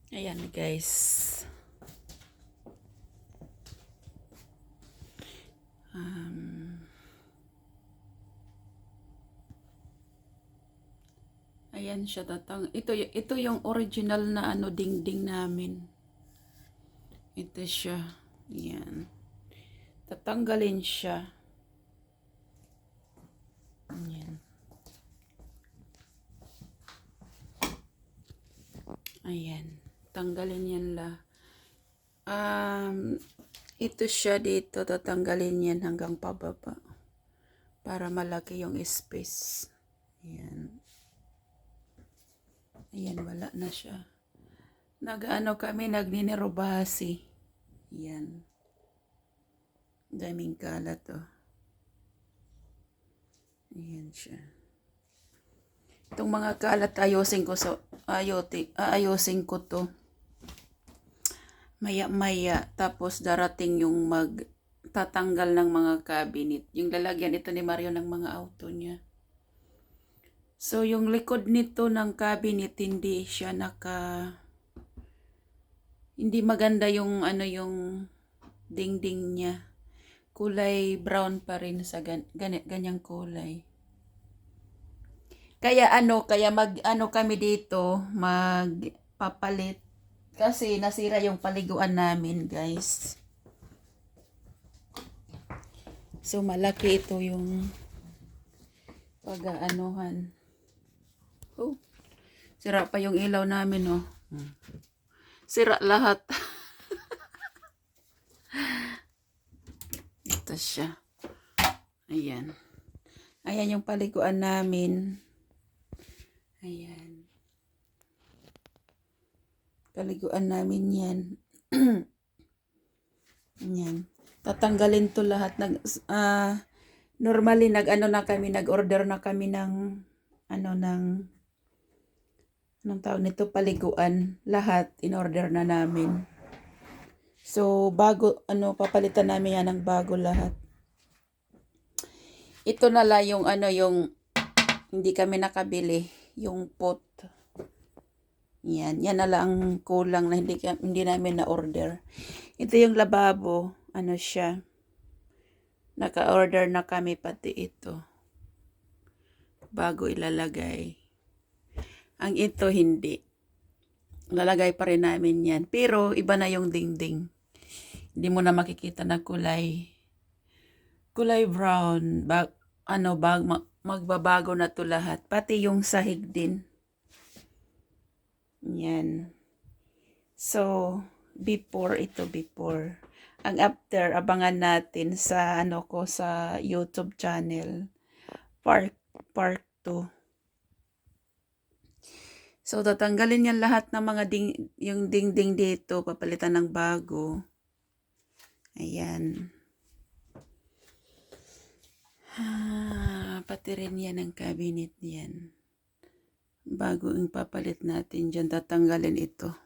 Ayan guys. Um, ayan siya ito yung original na dingding namin. Ito siya. Ayan. Tatanggalin siya. Ayan. Ayan. Tanggalin yan la. Ito siya dito. Tatanggalin yan hanggang pababa. Para malaki yung space. Ayan. Ayan, wala na siya. Kami, nagninirobasi. Ayan. Daming kalat to. Ayan siya. Itong mga kalat ayusin ko to. Maya-maya. Tapos darating yung tatanggal ng mga cabinet. Yung lalagyan ito ni Mario ng mga auto niya. So, yung likod nito ng cabinet, hindi maganda yung yung dingding niya. Kulay brown pa rin sa ganyang kulay. Kaya kami dito magpapalit kasi nasira yung paliguan namin, guys. So malaki ito yung pag-aanuhan. Oh. Sira pa yung ilaw namin, oh. Sira lahat. Ito siya. Ayan. Ayan yung paliguan namin. Ayan. Paliguan namin yan. Ayan. Tatanggalin to lahat. Normally, nag-order na kami ng anong tawag nito, paliguan. Lahat, in-order na namin. So, papalitan namin yan ng bago lahat. Ito na lang yung hindi kami nakabili. Yung pot. Yan na lang kulang na hindi namin na-order. Ito yung lababo. Siya. Naka-order na kami pati ito. Bago ilalagay. Ang ito hindi. Lalagay pa rin namin yan. Pero iba na yung dingding. Hindi mo na makikita na kulay brown. Magbabago na to lahat. Pati yung sahig din. Yan. So, before. Ang after, abangan natin sa sa YouTube channel. Part 2. So, tatanggalin yan lahat ng mga yung dingding dito. Papalitan ng bago. Ayan. Pati rin yan ang cabinet yan. Bago yung papalit natin dyan, tatanggalin ito.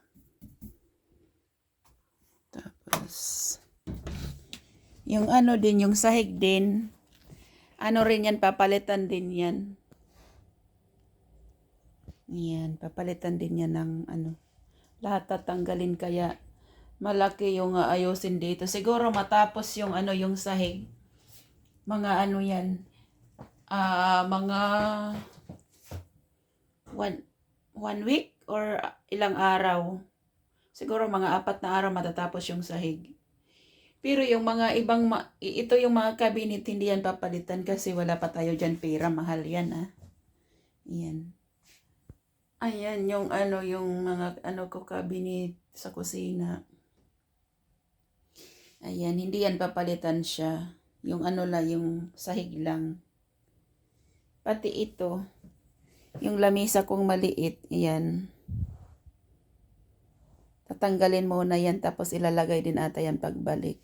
Tapos, yung din, yung sahig din, rin yan, papalitan din yan. Yan, papalitan din yan ng lahat tatanggalin, kaya malaki yung ayusin dito. Siguro matapos yung yung sahig, mga yan, mga one week or ilang araw. Siguro mga 4 na araw matatapos yung sahig. Pero yung mga ibang, ito yung mga cabinet, hindi yan papalitan kasi wala pa tayo dyan pera. Mahal yan, Ayan. Ayan, yung yung mga ko cabinet sa kusina. Ayan, hindi yan papalitan siya. Yung lang, yung sahig lang. Pati ito, yung lamisa kong maliit, ayan. Tatanggalin muna yan, tapos ilalagay din ata yan pagbalik.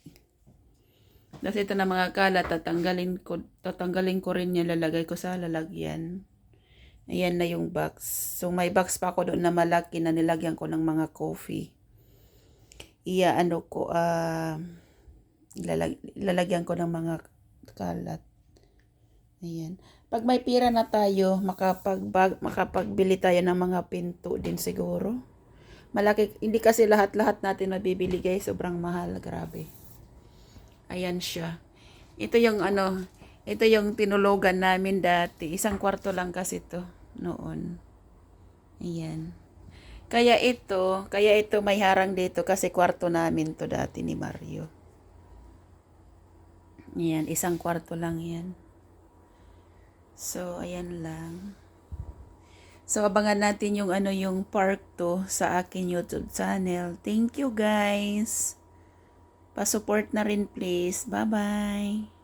Kasi ito na mga kalat, tatanggalin ko rin yan, lalagay ko sa lalagyan. Ayan na yung box. So, may box pa ako doon na malaki na nilagyan ko ng mga coffee. Ilalagyan ko ng mga kalat. Ayan. Pag may pira na tayo, makapagbili tayo ng mga pinto din siguro. Malaki, hindi kasi lahat-lahat natin mabibili guys. Sobrang mahal. Grabe. Ayan siya. Ito yung ito yung tinulugan namin dati. Isang kwarto lang kasi to noon. Ayan. Kaya ito may harang dito kasi kwarto namin to dati ni Mario. Ayan, isang kwarto lang yan. So, ayan lang. So, abangan natin yung yung part 2 sa akin YouTube channel. Thank you guys. Pa-support na rin please. Bye-bye.